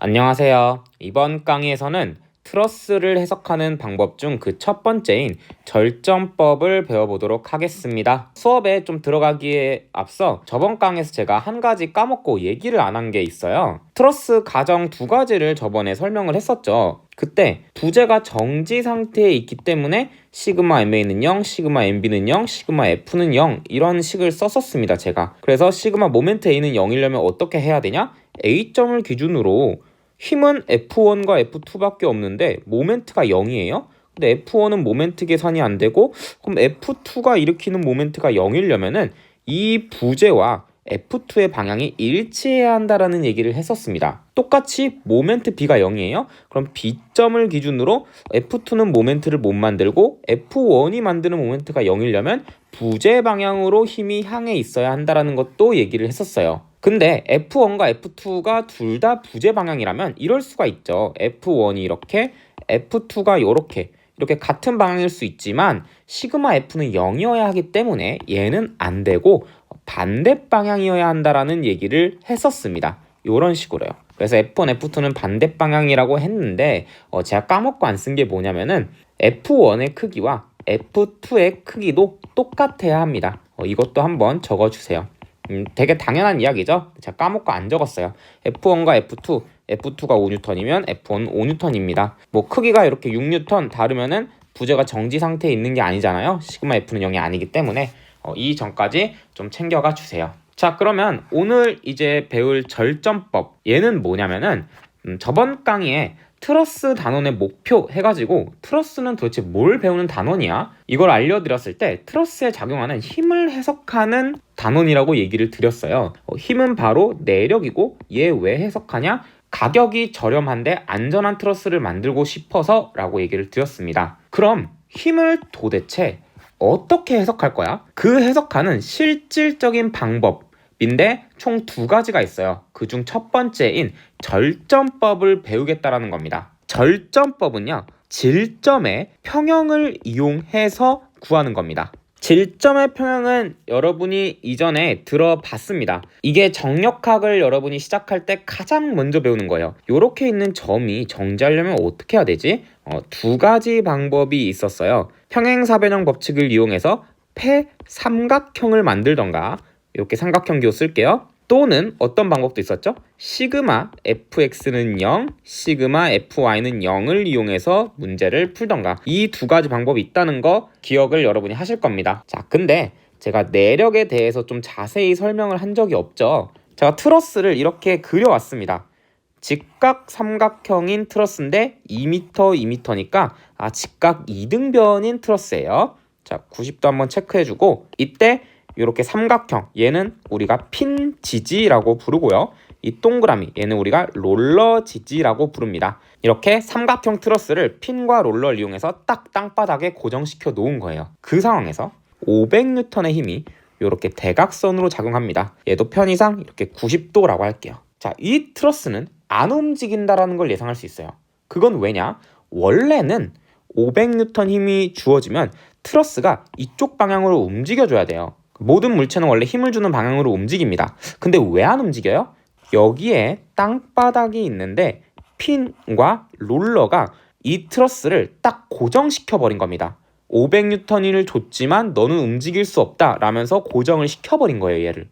안녕하세요. 이번 강의에서는 트러스를 해석하는 방법 중 그 첫 번째인 절점법을 배워보도록 하겠습니다. 수업에 좀 들어가기에 앞서 저번 강의에서 제가 한 가지 까먹고 얘기를 안 한 게 있어요. 트러스 가정 두 가지를 저번에 설명을 했었죠. 그때 부재가 정지 상태에 있기 때문에 시그마 MA는 0, 시그마 MB는 0, 시그마 F는 0 이런 식을 썼었습니다. 제가. 그래서 시그마 모멘트 A는 0이려면 어떻게 해야 되냐? A점을 기준으로 힘은 F1과 F2밖에 없는데 모멘트가 0이에요. 근데 F1은 모멘트 계산이 안 되고 그럼 F2가 일으키는 모멘트가 0이려면은 이 부재와 F2의 방향이 일치해야 한다라는 얘기를 했었습니다. 똑같이 모멘트 B가 0이에요. 그럼 B점을 기준으로 F2는 모멘트를 못 만들고 F1이 만드는 모멘트가 0이려면 부재 방향으로 힘이 향해 있어야 한다라는 것도 얘기를 했었어요. 근데 F1과 F2가 둘 다 부재 방향이라면 이럴 수가 있죠. F1이 이렇게, F2가 이렇게 같은 방향일 수 있지만 시그마 F는 0이어야 하기 때문에 얘는 안 되고 반대 방향이어야 한다라는 얘기를 했었습니다. 이런 식으로요. 그래서 F1, F2는 반대 방향이라고 했는데 제가 까먹고 안 쓴 게 뭐냐면은 F1의 크기와 F2의 크기도 똑같아야 합니다. 이것도 한번 적어주세요. 되게 당연한 이야기죠. 제가 까먹고 안 적었어요. F1과 F2, F2가 5N이면 F1은 5N입니다. 뭐 크기가 이렇게 6N 다르면은 부재가 정지 상태에 있는 게 아니잖아요. 시그마 F는 0이 아니기 때문에 이 점까지 좀 챙겨가 주세요. 자, 그러면 오늘 이제 배울 절점법, 얘는 뭐냐면은 저번 강의에 트러스 단원의 목표 해가지고 트러스는 도대체 뭘 배우는 단원이야? 이걸 알려드렸을 때 트러스에 작용하는 힘을 해석하는 단원이라고 얘기를 드렸어요. 힘은 바로 내력이고 얘 왜 해석하냐? 가격이 저렴한데 안전한 트러스를 만들고 싶어서 라고 얘기를 드렸습니다. 그럼 힘을 도대체 어떻게 해석할 거야? 그 해석하는 실질적인 방법인데 총 두 가지가 있어요. 그중 첫 번째인 절점법을 배우겠다라는 겁니다. 절점법은요, 질점의 평형을 이용해서 구하는 겁니다. 질점의 평형은 여러분이 이전에 들어봤습니다. 이게 정력학을 여러분이 시작할 때 가장 먼저 배우는 거예요. 이렇게 있는 점이 정지하려면 어떻게 해야 되지? 두 가지 방법이 있었어요. 평행사변형 법칙을 이용해서 폐삼각형을 만들던가, 이렇게 삼각형 기호 쓸게요. 또는 어떤 방법도 있었죠? 시그마 fx는 0, 시그마 fy는 0을 이용해서 문제를 풀던가, 이 두 가지 방법이 있다는 거 기억을 여러분이 하실 겁니다. 자, 근데 제가 내력에 대해서 좀 자세히 설명을 한 적이 없죠. 제가 트러스를 이렇게 그려왔습니다. 직각 삼각형인 트러스인데 2m, 2m니까 직각 이등변인 트러스예요. 자, 90도 한번 체크해주고, 이때 이렇게 삼각형, 얘는 우리가 핀 지지라고 부르고요. 이 동그라미, 얘는 우리가 롤러 지지라고 부릅니다. 이렇게 삼각형 트러스를 핀과 롤러를 이용해서 딱 땅바닥에 고정시켜 놓은 거예요. 그 상황에서 500N의 힘이 이렇게 대각선으로 작용합니다. 얘도 편의상 이렇게 90도라고 할게요. 자, 이 트러스는 안 움직인다라는 걸 예상할 수 있어요. 그건 왜냐? 원래는 500N 힘이 주어지면 트러스가 이쪽 방향으로 움직여줘야 돼요. 모든 물체는 원래 힘을 주는 방향으로 움직입니다. 근데 왜 안 움직여요? 여기에 땅바닥이 있는데 핀과 롤러가 이 트러스를 딱 고정시켜 버린 겁니다. 500N을 줬지만 너는 움직일 수 없다 라면서 고정을 시켜버린 거예요, 얘를.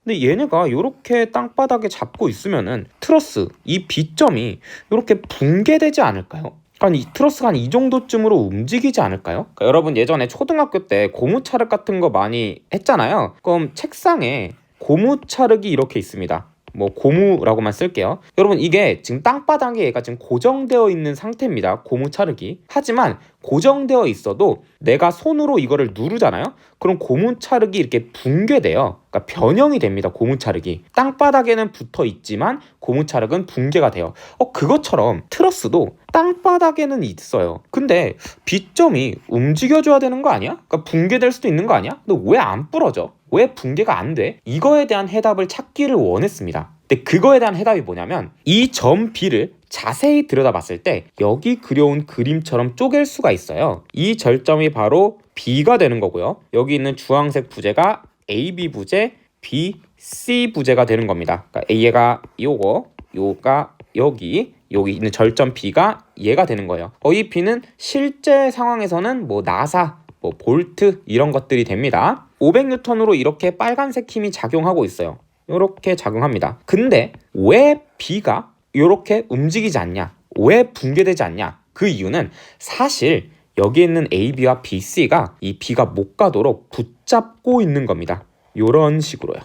근데 얘네가 이렇게 땅바닥에 잡고 있으면은 트러스, 이 B점이 이렇게 붕괴되지 않을까요? 아니, 이 트러스가 한 이 정도쯤으로 움직이지 않을까요? 그러니까 여러분 예전에 초등학교 때 고무차륵 같은 거 많이 했잖아요. 그럼 책상에 고무차륵이 이렇게 있습니다. 뭐 고무라고만 쓸게요. 여러분 이게 지금 땅바닥에 얘가 지금 고정되어 있는 상태입니다. 고무차륵이. 하지만 고정되어 있어도 내가 손으로 이거를 누르잖아요. 그럼 고무차륵이 이렇게 붕괴돼요. 그러니까 변형이 됩니다. 고무차륵이. 땅바닥에는 붙어 있지만 고무차륵은 붕괴가 돼요. 그것처럼 트러스도 땅바닥에는 있어요. 근데 B점이 움직여줘야 되는 거 아니야? 그러니까 붕괴될 수도 있는 거 아니야? 근데 왜 안 부러져? 왜 붕괴가 안 돼? 이거에 대한 해답을 찾기를 원했습니다. 근데 그거에 대한 해답이 뭐냐면 이 점 B를 자세히 들여다봤을 때 여기 그려온 그림처럼 쪼갤 수가 있어요. 이 절점이 바로 B가 되는 거고요. 여기 있는 주황색 부재가 AB 부재, B, C 부재가 되는 겁니다. 그러니까 A가 요거, 요가 여기 있는 절점 B가 얘가 되는 거예요. 이 B는 실제 상황에서는 뭐 나사, 뭐 볼트 이런 것들이 됩니다. 500N으로 이렇게 빨간색 힘이 작용하고 있어요. 이렇게 작용합니다. 근데 왜 B가 이렇게 움직이지 않냐? 왜 붕괴되지 않냐? 그 이유는 사실 여기 있는 AB와 BC가 이 B가 못 가도록 붙잡고 있는 겁니다. 이런 식으로요.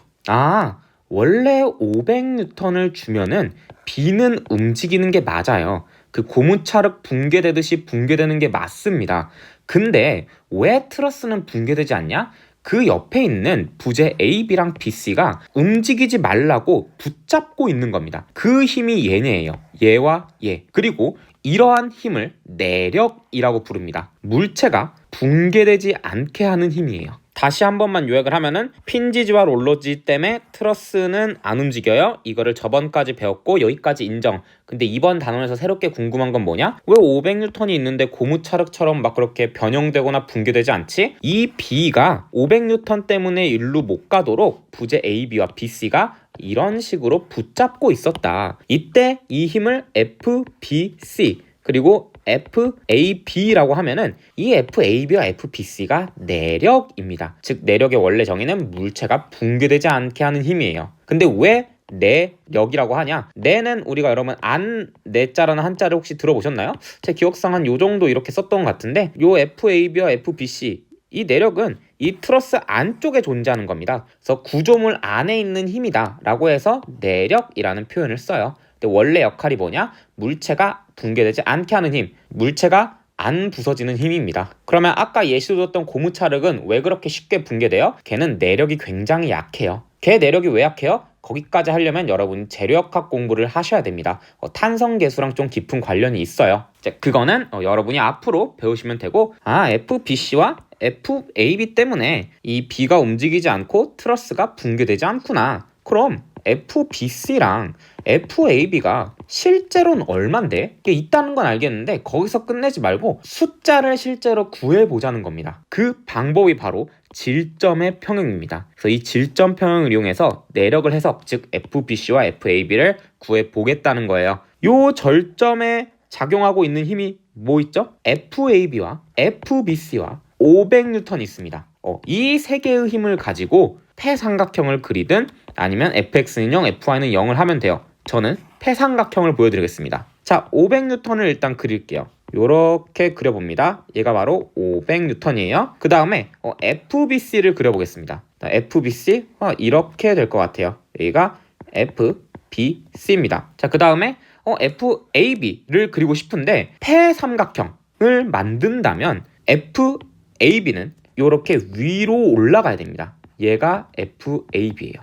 원래 500N을 주면은 B는 움직이는 게 맞아요. 그 고무차륵 붕괴되듯이 붕괴되는 게 맞습니다. 근데 왜 트러스는 붕괴되지 않냐? 그 옆에 있는 부재 AB랑 BC가 움직이지 말라고 붙잡고 있는 겁니다. 그 힘이 얘네예요. 얘와 얘. 그리고 이러한 힘을 내력이라고 부릅니다. 물체가 붕괴되지 않게 하는 힘이에요. 다시 한 번만 요약을 하면은 핀지지와 롤러지 때문에 트러스는 안 움직여요. 이거를 저번까지 배웠고 여기까지 인정. 근데 이번 단원에서 새롭게 궁금한 건 뭐냐? 왜 500N이 있는데 고무차륵처럼 막 그렇게 변형되거나 붕괴되지 않지? 이 B가 500N 때문에 일로 못 가도록 부재 AB와 BC가 이런 식으로 붙잡고 있었다. 이때 이 힘을 FBC 그리고 FAB라고 하면은 이 FAB와 FBC가 내력입니다. 즉 내력의 원래 정의는 물체가 붕괴되지 않게 하는 힘이에요. 근데 왜 내력이라고 하냐? 내는 우리가 여러분 안 내자라는 한자를 혹시 들어보셨나요? 제 기억상 한 요 정도 이렇게 썼던 것 같은데 요 FAB와 FBC 이 내력은 이 트러스 안쪽에 존재하는 겁니다. 그래서 구조물 안에 있는 힘이다 라고 해서 내력이라는 표현을 써요. 근데 원래 역할이 뭐냐? 물체가 붕괴되지 않게 하는 힘, 물체가 안 부서지는 힘입니다. 그러면 아까 예시로 줬던 고무차륵은 왜 그렇게 쉽게 붕괴돼요? 걔는 내력이 굉장히 약해요. 걔 내력이 왜 약해요? 거기까지 하려면 여러분 재료역학 공부를 하셔야 됩니다. 탄성계수랑 좀 깊은 관련이 있어요. 이제 그거는 여러분이 앞으로 배우시면 되고 FBC와 FAB 때문에 이 B가 움직이지 않고 트러스가 붕괴되지 않구나. 그럼 FBC랑 FAB가 실제로는 얼만데? 이게 있다는 건 알겠는데 거기서 끝내지 말고 숫자를 실제로 구해보자는 겁니다. 그 방법이 바로 질점의 평형입니다. 그래서 이 질점 평형을 이용해서 내력을 해석, 즉 FBC와 FAB를 구해보겠다는 거예요. 요 절점에 작용하고 있는 힘이 뭐 있죠? FAB와 FBC와 500N 있습니다. 이 세 개의 힘을 가지고 폐삼각형을 그리든 아니면 fx는 0, fy는 0을 하면 돼요. 저는 폐삼각형을 보여드리겠습니다. 자, 500N을 일단 그릴게요. 요렇게 그려봅니다. 얘가 바로 500N이에요. 그 다음에 FBC를 그려보겠습니다. FBC 이렇게 될 것 같아요. 여기가 FBC입니다. 자, 그 다음에 FAB를 그리고 싶은데 폐삼각형을 만든다면 FAB는 이렇게 위로 올라가야 됩니다. 얘가 FAB예요.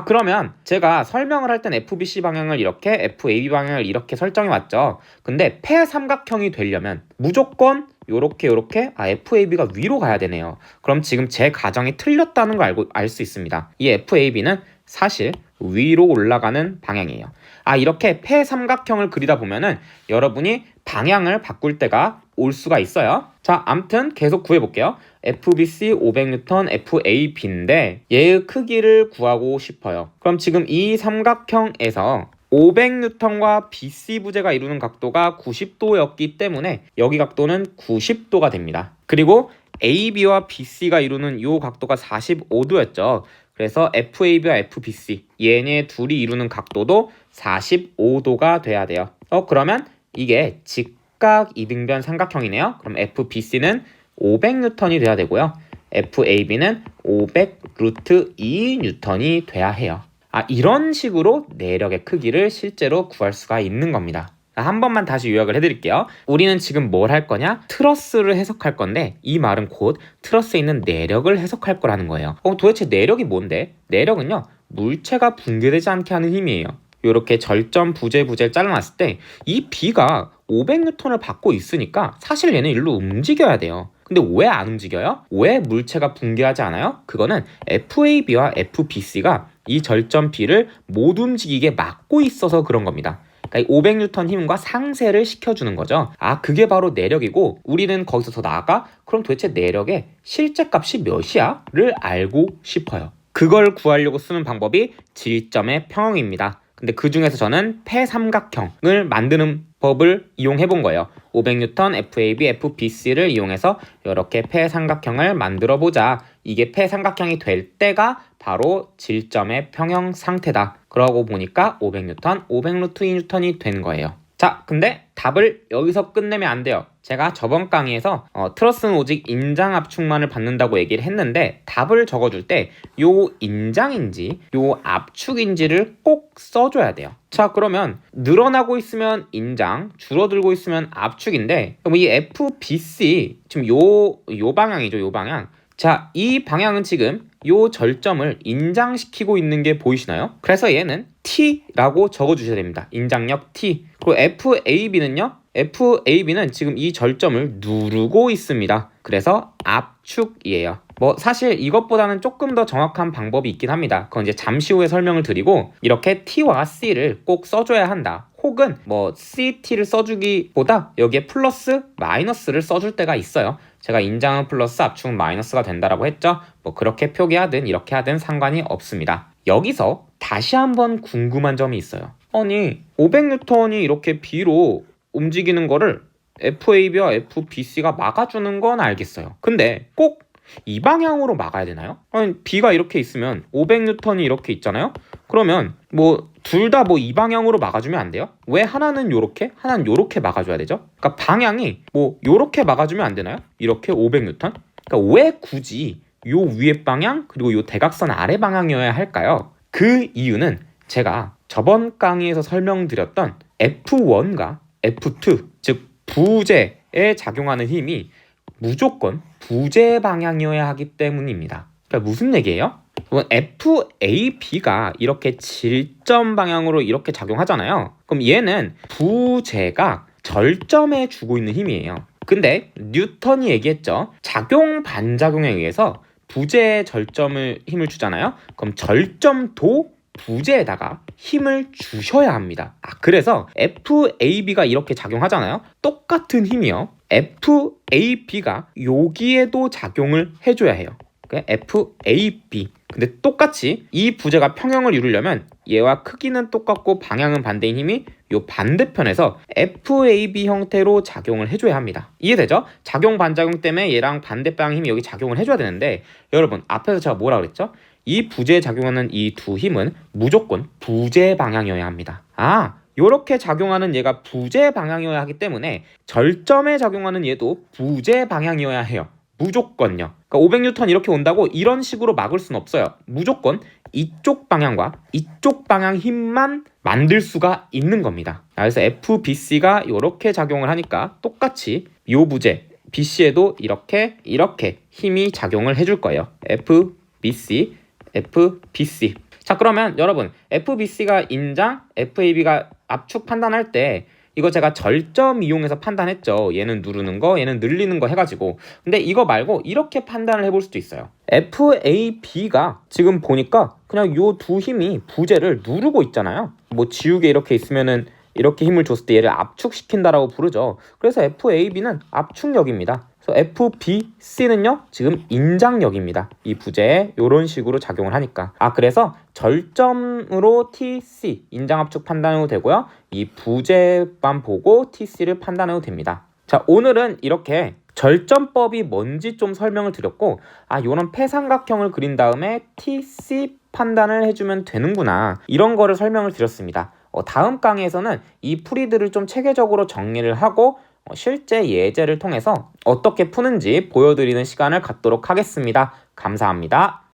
그러면 제가 설명을 할 땐 FBC 방향을 이렇게, FAB 방향을 이렇게 설정해 왔죠. 근데 폐삼각형이 되려면 무조건 요렇게 FAB가 위로 가야 되네요. 그럼 지금 제 가정이 틀렸다는 걸 알 수 있습니다. 이 FAB는 사실 위로 올라가는 방향이에요. 이렇게 폐삼각형을 그리다 보면은 여러분이 방향을 바꿀 때가 올 수가 있어요. 자, 암튼 계속 구해볼게요. FBC 500N, FAB인데 얘의 크기를 구하고 싶어요. 그럼 지금 이 삼각형에서 500N과 BC 부재가 이루는 각도가 90도였기 때문에 여기 각도는 90도가 됩니다. 그리고 AB와 BC가 이루는 이 각도가 45도였죠. 그래서 FAB와 FBC 얘네 둘이 이루는 각도도 45도가 돼야 돼요. 그러면 이게 직각 이등변 삼각형이네요. 그럼 FBC는 500N이 돼야 되고요. FAB는 500√2N이 돼야 해요. 이런 식으로 내력의 크기를 실제로 구할 수가 있는 겁니다. 한 번만 다시 요약을 해드릴게요. 우리는 지금 뭘 할 거냐? 트러스를 해석할 건데 이 말은 곧 트러스에 있는 내력을 해석할 거라는 거예요. 도대체 내력이 뭔데? 내력은요, 물체가 붕괴되지 않게 하는 힘이에요. 이렇게 절점 부재를 잘라놨을 때 이 B가 500N을 받고 있으니까 사실 얘는 일로 움직여야 돼요. 근데 왜 안 움직여요? 왜 물체가 붕괴하지 않아요? 그거는 FAB와 FBC가 이 절점 B를 못 움직이게 막고 있어서 그런 겁니다. 그러니까 500N 힘과 상쇄를 시켜주는 거죠. 그게 바로 내력이고 우리는 거기서 더 나아가 그럼 도대체 내력의 실제 값이 몇이야? 를 알고 싶어요. 그걸 구하려고 쓰는 방법이 질점의 평형입니다. 근데 그 중에서 저는 폐삼각형을 만드는 법을 이용해 본 거예요. 500N FAB, FBC를 이용해서 이렇게 폐삼각형을 만들어 보자. 이게 폐삼각형이 될 때가 바로 질점의 평형 상태다. 그러고 보니까 500N, 500√2N이 된 거예요. 자, 근데 답을 여기서 끝내면 안 돼요. 제가 저번 강의에서 트러스는 오직 인장 압축만을 받는다고 얘기를 했는데 답을 적어줄 때 요 인장인지 요 압축인지를 꼭 써줘야 돼요. 자, 그러면 늘어나고 있으면 인장, 줄어들고 있으면 압축인데 그럼 이 FBC 지금 요 방향이죠. 요 방향. 자, 이 방향은 지금 요 절점을 인장시키고 있는 게 보이시나요? 그래서 얘는 T라고 적어주셔야 됩니다. 인장력 T. 그리고 FAB는요? FAB는 지금 이 절점을 누르고 있습니다. 그래서 압축이에요. 뭐 사실 이것보다는 조금 더 정확한 방법이 있긴 합니다. 그건 이제 잠시 후에 설명을 드리고 이렇게 T와 C를 꼭 써줘야 한다. 혹은 뭐 CT를 써주기보다 여기에 플러스 마이너스를 써줄 때가 있어요. 제가 인장은 플러스 압축은 마이너스가 된다라고 했죠. 뭐 그렇게 표기하든 이렇게 하든 상관이 없습니다. 여기서 다시 한번 궁금한 점이 있어요. 아니 500N이 이렇게 B로 움직이는 거를 FAB와 FBC가 막아주는 건 알겠어요. 근데 꼭 이 방향으로 막아야 되나요? 아니 B가 이렇게 있으면 500N이 이렇게 있잖아요. 그러면 뭐 둘 다 뭐 이 방향으로 막아주면 안 돼요? 왜 하나는 요렇게 하나는 요렇게 막아줘야 되죠? 그러니까 방향이 뭐 요렇게 막아주면 안 되나요? 이렇게 500N? 그러니까 왜 굳이 요 위에 방향 그리고 요 대각선 아래 방향이어야 할까요? 그 이유는 제가 저번 강의에서 설명드렸던 F1과 F2 즉 부재에 작용하는 힘이 무조건 부재 방향이어야 하기 때문입니다. 그러니까 무슨 얘기예요? FAB가 이렇게 질점 방향으로 이렇게 작용하잖아요. 그럼 얘는 부재가 절점에 주고 있는 힘이에요. 근데 뉴턴이 얘기했죠. 작용 반작용에 의해서 부재의 절점을 힘을 주잖아요. 그럼 절점도 부재에다가 힘을 주셔야 합니다. 그래서 FAB가 이렇게 작용하잖아요. 똑같은 힘이요. FAB가 여기에도 작용을 해줘야 해요. FAB. 근데 똑같이 이 부재가 평형을 이루려면 얘와 크기는 똑같고 방향은 반대인 힘이 요 반대편에서 FAB 형태로 작용을 해줘야 합니다. 이해되죠? 작용 반작용 때문에 얘랑 반대 방향 힘이 여기 작용을 해줘야 되는데 여러분 앞에서 제가 뭐라 그랬죠? 이 부재에 작용하는 이 두 힘은 무조건 부재 방향이어야 합니다. 요렇게 작용하는 얘가 부재 방향이어야 하기 때문에 절점에 작용하는 얘도 부재 방향이어야 해요. 무조건요. 그러니까 500N 이렇게 온다고 이런 식으로 막을 수는 없어요. 무조건 이쪽 방향과 이쪽 방향 힘만 만들 수가 있는 겁니다. 그래서 FBC가 이렇게 작용을 하니까 똑같이 요 부재 BC에도 이렇게 힘이 작용을 해줄 거예요. FBC, FBC. 자, 그러면 여러분 FBC가 인장, FAB가 압축 판단할 때 이거 제가 절점 이용해서 판단했죠. 얘는 누르는 거, 얘는 늘리는 거 해가지고. 근데 이거 말고 이렇게 판단을 해볼 수도 있어요. FAB가 지금 보니까 그냥 요 두 힘이 부재를 누르고 있잖아요. 뭐 지우개 이렇게 있으면은 이렇게 힘을 줬을 때 얘를 압축시킨다라고 부르죠. 그래서 FAB는 압축력입니다. 그래서 FBC는요 지금 인장력입니다. 이 부재에 이런 식으로 작용을 하니까. 그래서 절점으로 TC 인장압축 판단해도 되고요. 이 부재만 보고 TC를 판단해도 됩니다. 자, 오늘은 이렇게 절점법이 뭔지 좀 설명을 드렸고 이런 폐삼각형을 그린 다음에 TC 판단을 해주면 되는구나 이런 거를 설명을 드렸습니다. 다음 강의에서는 이 풀이들을 좀 체계적으로 정리를 하고 실제 예제를 통해서 어떻게 푸는지 보여드리는 시간을 갖도록 하겠습니다. 감사합니다.